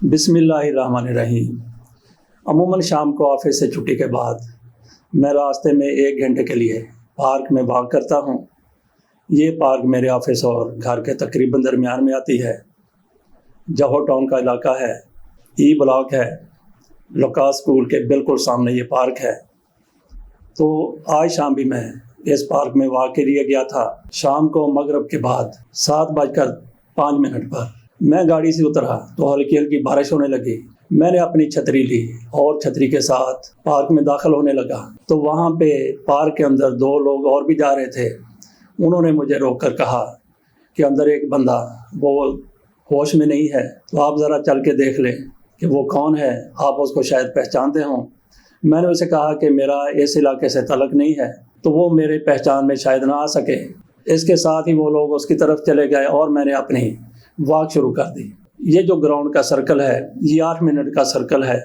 बिस्मिल्लाहिर्रहमानिर्रहीम। अमूमन शाम को ऑफिस से छुट्टी के बाद मैं रास्ते में 1 घंटे के लिए पार्क में वॉक करता हूँ। ये पार्क मेरे ऑफिस और घर के तकरीबन दरमियान में आती है। जौहर टाउन का इलाका है, ई ब्लॉक है, लुकास स्कूल के बिल्कुल सामने ये पार्क है। तो आज शाम भी मैं इस पार्क में वॉक के लिए गया था। शाम को मगरिब के बाद 7:05 पर मैं गाड़ी से उतरा तो हल्की हल्की बारिश होने लगी। मैंने अपनी छतरी ली और छतरी के साथ पार्क में दाखिल होने लगा तो वहाँ पे पार्क के अंदर 2 लोग और भी जा रहे थे। उन्होंने मुझे रोक कर कहा कि अंदर एक बंदा वो होश में नहीं है, तो आप ज़रा चल के देख लें कि वो कौन है, आप उसको शायद पहचानते हों। मैंने उसे कहा कि मेरा इस इलाके से तलक नहीं है, तो वो मेरे पहचान में शायद ना आ सके। इसके साथ ही वो लोग उसकी तरफ चले गए और मैंने अपनी वॉक शुरू कर दी। ये जो ग्राउंड का सर्कल है, ये 8 मिनट का सर्कल है।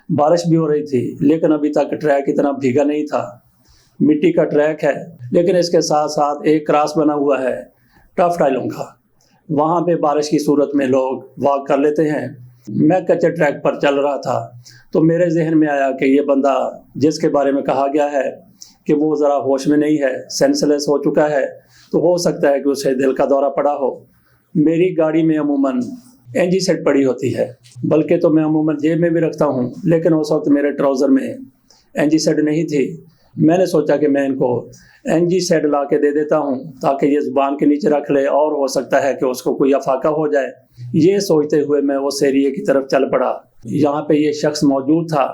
बारिश भी हो रही थी लेकिन अभी तक ट्रैक इतना भीगा नहीं था। मिट्टी का ट्रैक है लेकिन इसके साथ साथ एक क्रॉस बना हुआ है टफ टाइलों का। वहाँ पे बारिश की सूरत में लोग वॉक कर लेते हैं। मैं कच्चे ट्रैक पर चल रहा था तो मेरे जहन में आया कि ये बंदा जिसके बारे में कहा गया है कि वो ज़रा होश में नहीं है, सेंसलेस हो चुका है, तो हो सकता है कि उसे दिल का दौरा पड़ा हो। मेरी गाड़ी में अमूमन एनजी सेट पड़ी होती है, बल्कि तो मैं अमूमन जेब में भी रखता हूँ, लेकिन उस वक्त मेरे ट्राउज़र में एनजी सेट नहीं थी। मैंने सोचा कि मैं इनको एनजी सेट ला के दे देता हूँ ताकि ये ज़ुबान के नीचे रख ले और हो सकता है कि उसको कोई अफाका हो जाए। ये सोचते हुए मैं उस एरिए की तरफ चल पड़ा। यहाँ पे ये शख्स मौजूद था।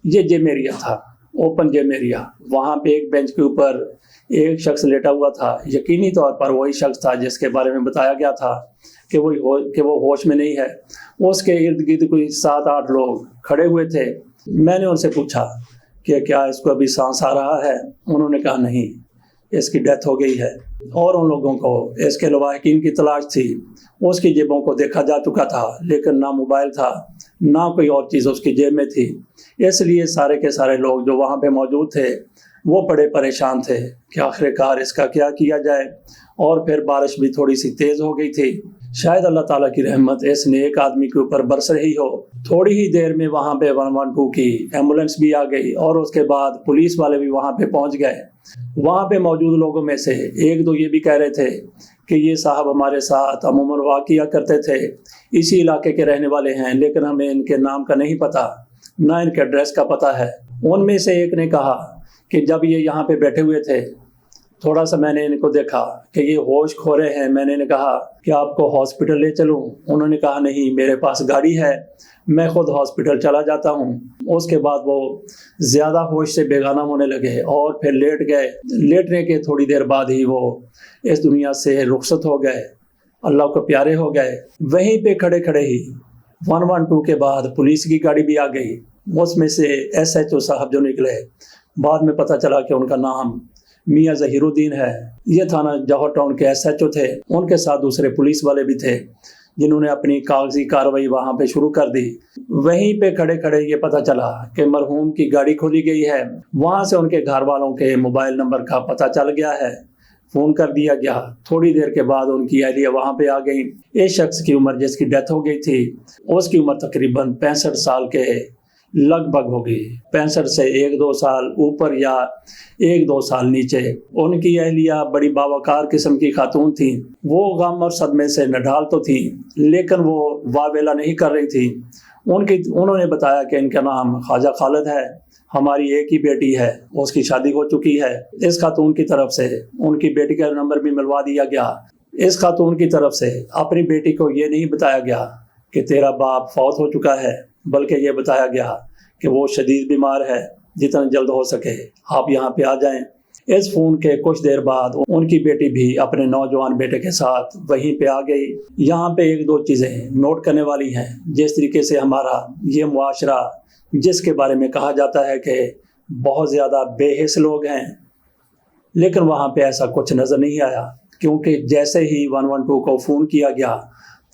ये जिम एरिया था, ओपन जिम एरिया। वहाँ पे एक बेंच के ऊपर एक शख्स लेटा हुआ था। यकीनी तौर पर वही शख्स था जिसके बारे में बताया गया था कि वो होश में नहीं है। उसके इर्द गिर्द कोई 7-8 लोग खड़े हुए थे। मैंने उनसे पूछा कि क्या इसको अभी सांस आ रहा है? उन्होंने कहा नहीं, इसकी डेथ हो गई है। और उन लोगों को इसके लवाहिकीन की तलाश थी। उसकी जेबों को देखा जा चुका था लेकिन ना मोबाइल था, ना कोई और चीज़ उसकी जेब में थी। इसलिए सारे के सारे लोग जो वहाँ पे मौजूद थे वो बड़े परेशान थे कि आखिरकार इसका क्या किया जाए। और फिर बारिश भी थोड़ी सी तेज़ हो गई थी। शायद अल्लाह ताला की रहमत इस नेक आदमी के ऊपर बरस रही हो। थोड़ी ही देर में वहाँ पे 112 की एम्बुलेंस भी आ गई और उसके बाद पुलिस वाले भी वहाँ पे पहुँच गए। वहाँ पे मौजूद लोगों में से 1-2 ये भी कह रहे थे कि ये साहब हमारे साथ अमूमन वाक़ किया करते थे, इसी इलाके के रहने वाले हैं, लेकिन हमें इनके नाम का नहीं पता, ना इनके एड्रेस का पता है। उनमें से एक ने कहा कि जब ये यहाँ पे बैठे हुए थे थोड़ा सा मैंने इनको देखा कि ये होश खो रहे हैं। मैंने इन्हें कहा कि आपको हॉस्पिटल ले चलूं? उन्होंने कहा नहीं, मेरे पास गाड़ी है, मैं खुद हॉस्पिटल चला जाता हूं। उसके बाद वो ज़्यादा होश से बेगाना होने लगे और फिर लेट गए। लेटने के थोड़ी देर बाद ही वो इस दुनिया से रुखसत हो गए, अल्लाह को प्यारे हो गए। वहीं पे खड़े खड़े ही 112 के बाद पुलिस की गाड़ी भी आ गई। उसमें से SHO साहब जो निकले, बाद में पता चला कि उनका नाम मियाँ ज़हीरुद्दीन है। ये थाना जौहर टाउन के SHO थे। उनके साथ दूसरे पुलिस वाले भी थे जिन्होंने अपनी कागजी कार्रवाई वहाँ पे शुरू कर दी। वहीं पे खड़े खड़े ये पता चला कि मरहूम की गाड़ी खोली गई है। वहाँ से उनके घर वालों के मोबाइल नंबर का पता चल गया है, फ़ोन कर दिया गया। थोड़ी देर के बाद उनकी अहलिया वहाँ पे आ गई। इस शख्स की उम्र जिसकी डेथ हो गई थी उसकी उम्र तकरीबन 65 साल के लगभग होगी। 65 से 1-2 साल ऊपर या 1-2 साल नीचे। उनकी अहलिया बड़ी बावकार किस्म की खातून थी। वो गम और सदमे से नढाल तो थी लेकिन वो वावेला नहीं कर रही थी। उन्होंने बताया कि इनका नाम ख्वाजा खालिद है, हमारी एक ही बेटी है, उसकी शादी हो चुकी है। इस खातून की तरफ से उनकी बेटी का नंबर भी मिलवा दिया गया। इस खातून की तरफ से अपनी बेटी को ये नहीं बताया गया कि तेरा बाप फौत हो चुका है, बल्कि ये बताया गया कि वो शदीद बीमार है, जितना जल्द हो सके आप यहाँ पे आ जाएं। इस फ़ोन के कुछ देर बाद उनकी बेटी भी अपने नौजवान बेटे के साथ वहीं पे आ गई। यहाँ पे 1-2 चीज़ें नोट करने वाली हैं। जिस तरीके से हमारा ये मुआशरा, जिसके बारे में कहा जाता है कि बहुत ज़्यादा बेहिस लोग हैं, लेकिन वहाँ पे ऐसा कुछ नज़र नहीं आया, क्योंकि जैसे ही 112 को फ़ोन किया गया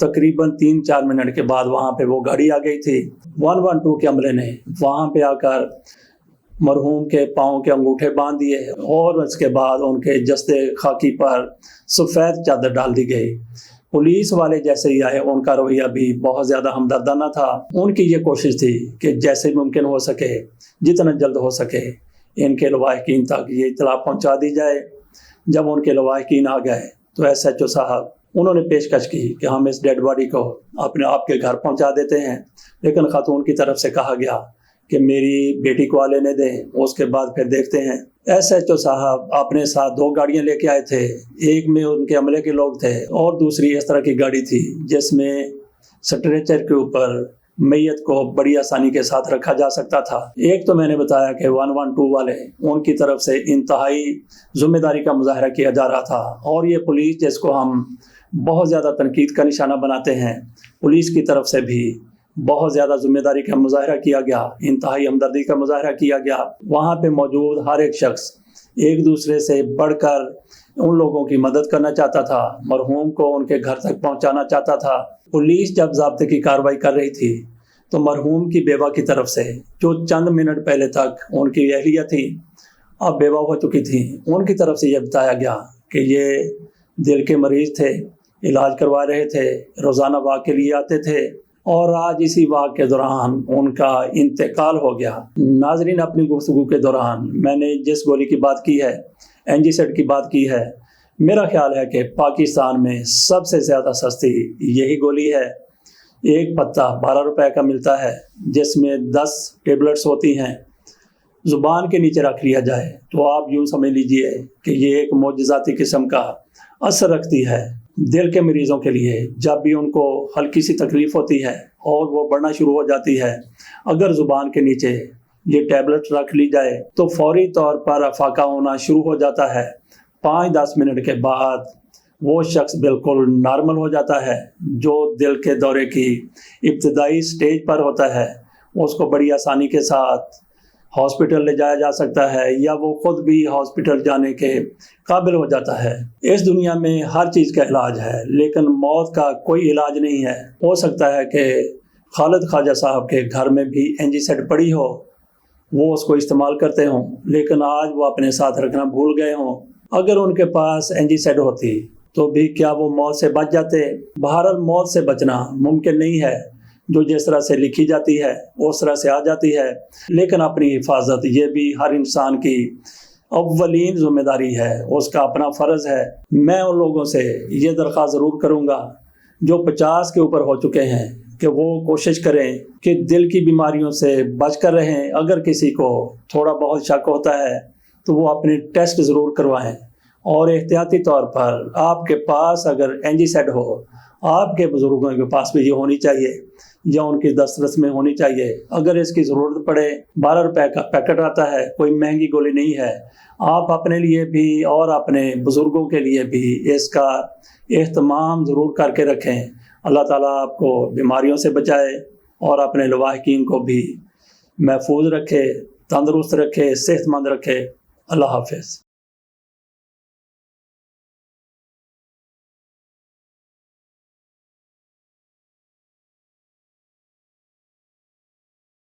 तकरीबन 3-4 मिनट के बाद वहाँ पे वो गाड़ी आ गई थी। 112 के अमले ने वहाँ पे आकर मरहूम के पाँव के अंगूठे बांध दिए और उसके बाद उनके जस्ते खाकी पर सफ़ेद चादर डाल दी गई। पुलिस वाले जैसे ही आए उनका रवैया भी बहुत ज़्यादा हमदर्दाना था। उनकी ये कोशिश थी कि जैसे मुमकिन हो सके, जितना जल्द हो सके इनके लवाहिकीन तक ये इत्तला पहुंचा दी जाए। जब उनके लवाहिकीन आ गए तो SHO साहब उन्होंने पेशकश की कि हम इस डेड बॉडी को अपने आपके घर पहुंचा देते हैं, लेकिन खातून की तरफ से कहा गया कि मेरी बेटी को लेने दें, उसके बाद फिर देखते हैं। SHO साहब अपने साथ 2 गाड़ियां लेके आए थे। एक में उनके अमले के लोग थे और दूसरी इस तरह की गाड़ी थी जिसमें स्ट्रेचर के ऊपर मैयत को बड़ी आसानी के साथ रखा जा सकता था। एक तो मैंने बताया कि 112 वाले, उनकी तरफ से इंतहाई जिम्मेदारी का मुजाहरा किया जा रहा था, और ये पुलिस जिसको हम बहुत ज़्यादा तनकीद का निशाना बनाते हैं, पुलिस की तरफ से भी बहुत ज़्यादा जिम्मेदारी का मुजाहरा किया गया, इंतहाई हमदर्दी का मुजाहरा किया गया। वहाँ पे मौजूद हर एक शख्स एक दूसरे से बढ़कर उन लोगों की मदद करना चाहता था, मरहूम को उनके घर तक पहुँचाना चाहता था। पुलिस जब ज़ाब्ते की कार्रवाई कर रही थी तो मरहूम की बेवा की तरफ से, जो चंद मिनट पहले तक उनकी अहलिया थी, अब बेवा हो चुकी थी, उनकी तरफ से यह बताया गया कि ये दिल के मरीज़ थे, इलाज करवा रहे थे, रोज़ाना वाक के लिए आते थे, और आज इसी वाक के दौरान उनका इंतकाल हो गया। नाजरीन, अपनी गुफ्तगू के दौरान मैंने जिस गोली की बात की है, NGZ की बात की है, मेरा ख्याल है कि पाकिस्तान में सबसे ज़्यादा सस्ती यही गोली है। एक पत्ता 12 रुपए का मिलता है, जिसमें 10 टेबलेट्स होती हैं। ज़ुबान के नीचे रख लिया जाए तो आप यूँ समझ लीजिए कि ये एक मोजज़ाती किस्म का असर रखती है दिल के मरीज़ों के लिए। जब भी उनको हल्की सी तकलीफ़ होती है और वो बढ़ना शुरू हो जाती है, अगर ज़ुबान के नीचे ये टैबलेट रख ली जाए तो फौरी तौर पर अफाका होना शुरू हो जाता है। 5-10 मिनट के बाद वो शख्स बिल्कुल नॉर्मल हो जाता है। जो दिल के दौरे की इब्तदाई स्टेज पर होता है, उसको बड़ी आसानी के साथ हॉस्पिटल ले जाया जा सकता है, या वो खुद भी हॉस्पिटल जाने के काबिल हो जाता है। इस दुनिया में हर चीज़ का इलाज है, लेकिन मौत का कोई इलाज नहीं है। हो सकता है कि खालिद ख्वाजा साहब के घर में भी NGZ पड़ी हो, वो उसको इस्तेमाल करते हों, लेकिन आज वो अपने साथ रखना भूल गए हों। अगर उनके पास NGZ होती तो भी क्या वो मौत से बच जाते? बहरहाल मौत से बचना मुमकिन नहीं है, जो जिस तरह से लिखी जाती है उस तरह से आ जाती है, लेकिन अपनी हिफाजत ये भी हर इंसान की अव्वलीन जिम्मेदारी है, उसका अपना फ़र्ज़ है। मैं उन लोगों से ये दरख्वास्त ज़रूर करूँगा जो 50 के ऊपर हो चुके हैं कि वो कोशिश करें कि दिल की बीमारियों से बच कर रहें। अगर किसी को थोड़ा बहुत शक होता है तो वो अपने टेस्ट ज़रूर करवाएं, और एहतियाती तौर पर आपके पास अगर NGZ हो, आपके बुज़ुर्गों के पास भी ये होनी चाहिए या उनकी दस्तरस में होनी चाहिए। अगर इसकी ज़रूरत पड़े, 12 रुपए का पैकेट आता है, कोई महंगी गोली नहीं है। आप अपने लिए भी और अपने बुज़ुर्गों के लिए भी इसका एहतमाम ज़रूर करके रखें। अल्लाह ताला आपको बीमारियों से बचाए और अपने लवाहिकीन को भी महफूज रखे, तंदुरुस्त रखे, सेहतमंद रखे। अल्लाह हाफ़िज़।